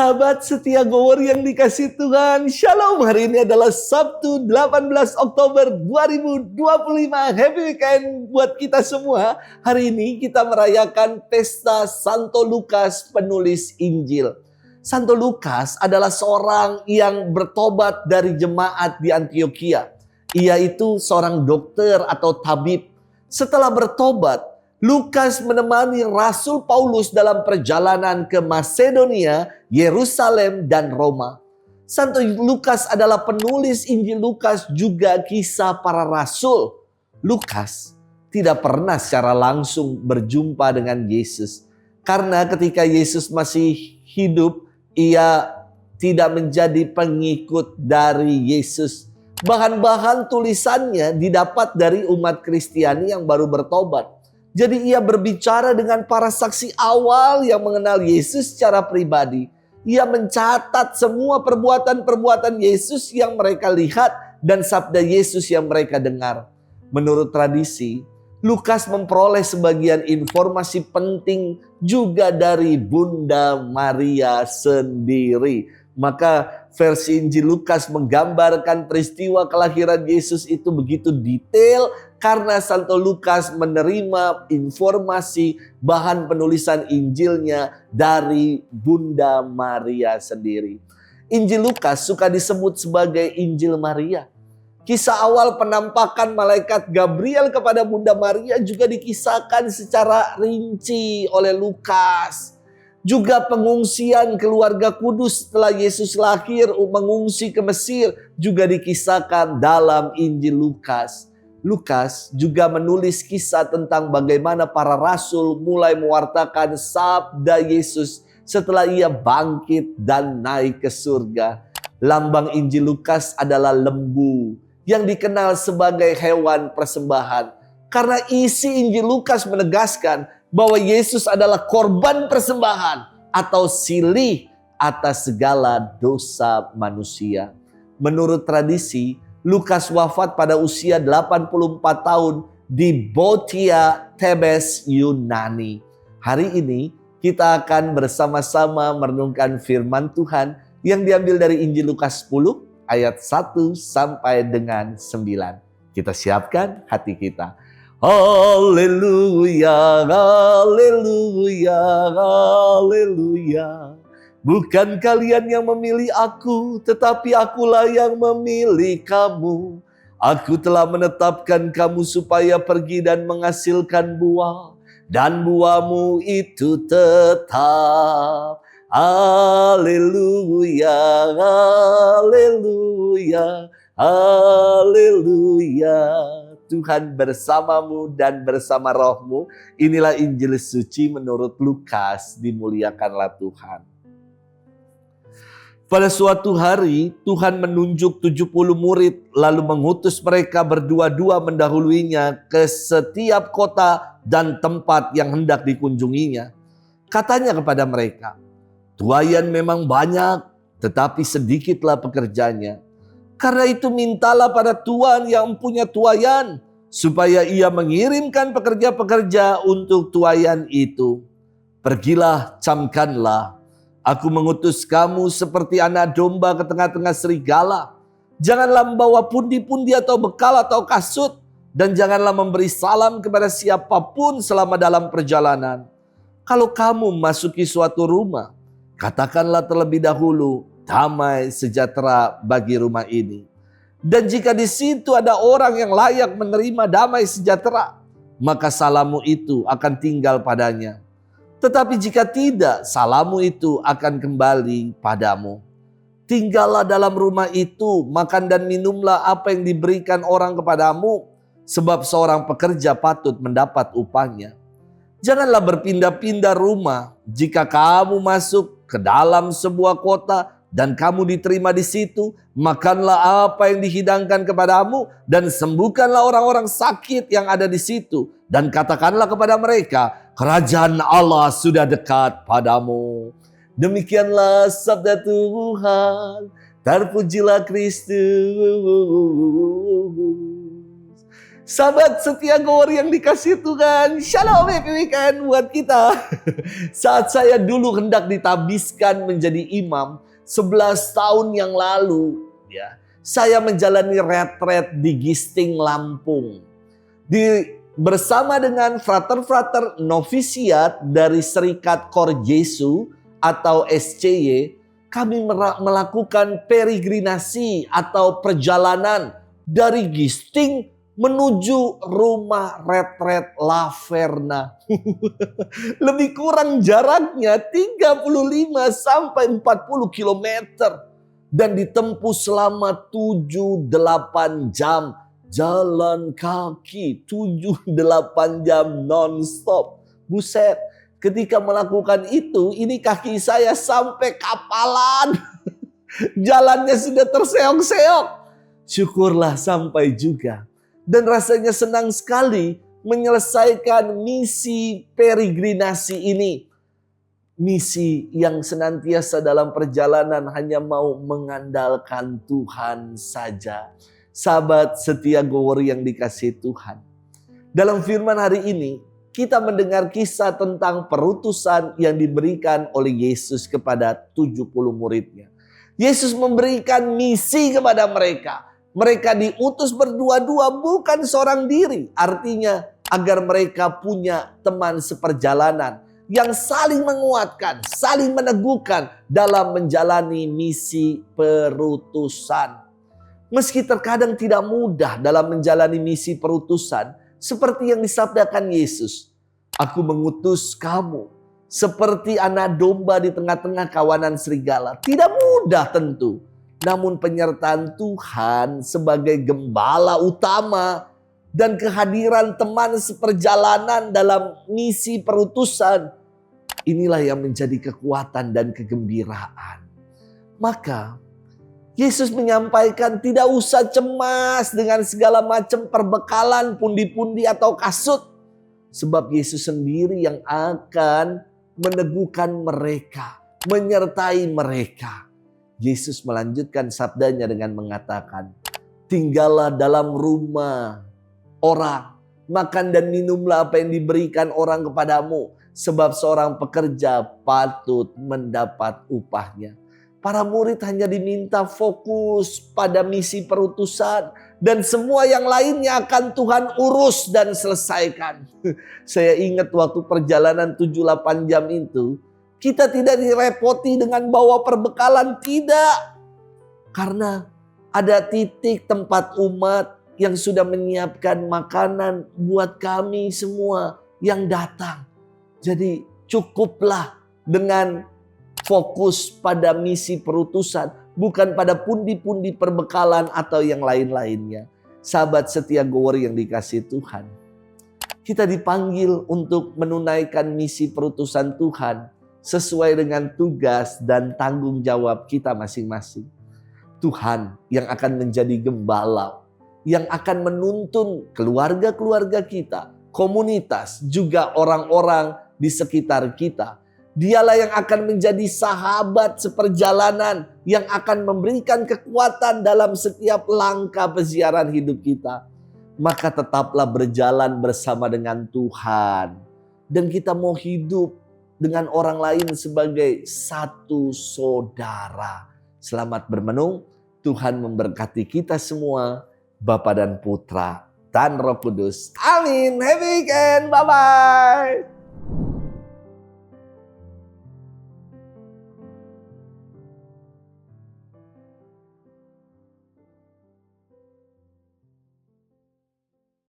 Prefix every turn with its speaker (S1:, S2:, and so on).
S1: Sahabat setia Gower yang dikasih Tuhan, Shalom. Hari ini adalah Sabtu 18 Oktober 2025. Happy weekend buat kita semua. Hari ini kita merayakan pesta Santo Lukas, penulis Injil. Santo Lukas adalah seorang yang bertobat dari jemaat di Antioquia. Ia itu seorang dokter atau tabib. Setelah bertobat, Lukas menemani Rasul Paulus dalam perjalanan ke Masedonia, Yerusalem, dan Roma. Santo Lukas adalah penulis Injil Lukas, juga kisah para rasul. Lukas tidak pernah secara langsung berjumpa dengan Yesus. Karena ketika Yesus masih hidup, ia tidak menjadi pengikut dari Yesus. Bahan-bahan tulisannya didapat dari umat Kristiani yang baru bertobat. Jadi ia berbicara dengan para saksi awal yang mengenal Yesus secara pribadi. Ia mencatat semua perbuatan-perbuatan Yesus yang mereka lihat dan sabda Yesus yang mereka dengar. Menurut tradisi, Lukas memperoleh sebagian informasi penting juga dari Bunda Maria sendiri. Maka versi Injil Lukas menggambarkan peristiwa kelahiran Yesus itu begitu detail karena Santo Lukas menerima informasi bahan penulisan Injilnya dari Bunda Maria sendiri. Injil Lukas suka disebut sebagai Injil Maria. Kisah awal penampakan malaikat Gabriel kepada Bunda Maria juga dikisahkan secara rinci oleh Lukas. Juga pengungsian keluarga kudus setelah Yesus lahir mengungsi ke Mesir juga dikisahkan dalam Injil Lukas. Lukas juga menulis kisah tentang bagaimana para rasul mulai mewartakan sabda Yesus setelah ia bangkit dan naik ke surga. Lambang Injil Lukas adalah lembu yang dikenal sebagai hewan persembahan. Karena isi Injil Lukas menegaskan bahwa Yesus adalah korban persembahan atau silih atas segala dosa manusia. Menurut tradisi, Lukas wafat pada usia 84 tahun di Botia, Thebes, Yunani. Hari ini kita akan bersama-sama merenungkan firman Tuhan yang diambil dari Injil Lukas 10 ayat 1 sampai dengan 9. Kita siapkan hati kita. Haleluya, haleluya, haleluya. Bukan kalian yang memilih aku, tetapi akulah yang memilih kamu. Aku telah menetapkan kamu supaya pergi dan menghasilkan buah, dan buahmu itu tetap. Haleluya, haleluya, haleluya. Tuhan bersamamu dan bersama rohmu. Inilah Injil suci menurut Lukas. Dimuliakanlah Tuhan. Pada suatu hari Tuhan menunjuk 70 murid lalu mengutus mereka berdua-dua mendahuluinya ke setiap kota dan tempat yang hendak dikunjunginya. Katanya kepada mereka, "Tuayan memang banyak, tetapi sedikitlah pekerjanya. Karena itu mintalah pada Tuan yang punya tuayan, supaya ia mengirimkan pekerja-pekerja untuk tuayan itu. Pergilah, camkanlah. Aku mengutus kamu seperti anak domba ke tengah-tengah serigala. Janganlah membawa pundi-pundi atau bekal atau kasut, dan janganlah memberi salam kepada siapapun selama dalam perjalanan. Kalau kamu memasuki suatu rumah, katakanlah terlebih dahulu, damai sejahtera bagi rumah ini. Dan jika di situ ada orang yang layak menerima damai sejahtera, maka salammu itu akan tinggal padanya. Tetapi jika tidak, salammu itu akan kembali padamu. Tinggallah dalam rumah itu, makan dan minumlah apa yang diberikan orang kepadamu, sebab seorang pekerja patut mendapat upahnya. Janganlah berpindah-pindah rumah. Jika kamu masuk ke dalam sebuah kota dan kamu diterima di situ, makanlah apa yang dihidangkan kepadamu dan sembuhkanlah orang-orang sakit yang ada di situ. Dan katakanlah kepada mereka, kerajaan Allah sudah dekat padamu. Demikianlah sabda Tuhan. Terpujilah Kristus. Sahabat setia Gower yang dikasih Tuhan, Shalom happy weekend buat kita. Saat saya dulu hendak ditabiskan menjadi imam 11 tahun yang lalu, ya, saya menjalani retret di Gisting, Lampung. Bersama dengan frater-frater novisiat dari Serikat Kor Jesu atau SCY, kami melakukan peregrinasi atau perjalanan dari Gisting menuju rumah retret Laverna. Lebih kurang jaraknya 35 sampai 40 kilometer. Dan ditempuh selama 7-8 jam. Jalan kaki 7-8 jam non-stop. Buset, ketika melakukan itu, ini kaki saya sampai kapalan. Jalannya sudah terseok-seok. Syukurlah sampai juga. Dan rasanya senang sekali menyelesaikan misi peregrinasi ini. Misi yang senantiasa dalam perjalanan hanya mau mengandalkan Tuhan saja. Sahabat setia Gower yang dikasihi Tuhan. Dalam firman hari ini, kita mendengar kisah tentang perutusan yang diberikan oleh Yesus kepada 70 muridnya. Yesus memberikan misi kepada mereka. Mereka diutus berdua-dua, bukan seorang diri. Artinya agar mereka punya teman seperjalanan yang saling menguatkan, saling meneguhkan dalam menjalani misi perutusan. Meski terkadang tidak mudah dalam menjalani misi perutusan, seperti yang disabdakan Yesus. Aku mengutus kamu seperti anak domba di tengah-tengah kawanan serigala. Tidak mudah tentu. Namun penyertaan Tuhan sebagai gembala utama dan kehadiran teman seperjalanan dalam misi perutusan, inilah yang menjadi kekuatan dan kegembiraan. Maka Yesus menyampaikan tidak usah cemas dengan segala macam perbekalan, pundi-pundi atau kasut. Sebab Yesus sendiri yang akan meneguhkan mereka, menyertai mereka. Yesus melanjutkan sabdanya dengan mengatakan, tinggallah dalam rumah orang, makan dan minumlah apa yang diberikan orang kepadamu, sebab seorang pekerja patut mendapat upahnya. Para murid hanya diminta fokus pada misi perutusan, dan semua yang lainnya akan Tuhan urus dan selesaikan. Saya ingat waktu perjalanan 7-8 jam itu, kita tidak direpoti dengan bawa perbekalan, tidak. Karena ada titik tempat umat yang sudah menyiapkan makanan buat kami semua yang datang. Jadi cukuplah dengan fokus pada misi perutusan, bukan pada pundi-pundi perbekalan atau yang lain-lainnya. Sahabat setia Gower yang dikasihi Tuhan, kita dipanggil untuk menunaikan misi perutusan Tuhan sesuai dengan tugas dan tanggung jawab kita masing-masing. Tuhan yang akan menjadi gembala, yang akan menuntun keluarga-keluarga kita, komunitas, juga orang-orang di sekitar kita. Dialah yang akan menjadi sahabat seperjalanan yang akan memberikan kekuatan dalam setiap langkah peziaran hidup kita. Maka tetaplah berjalan bersama dengan Tuhan. Dan kita mau hidup dengan orang lain sebagai satu saudara. Selamat bermenung. Tuhan memberkati kita semua, Bapa dan Putra dan Roh Kudus. Amin. Happy weekend. Bye-bye.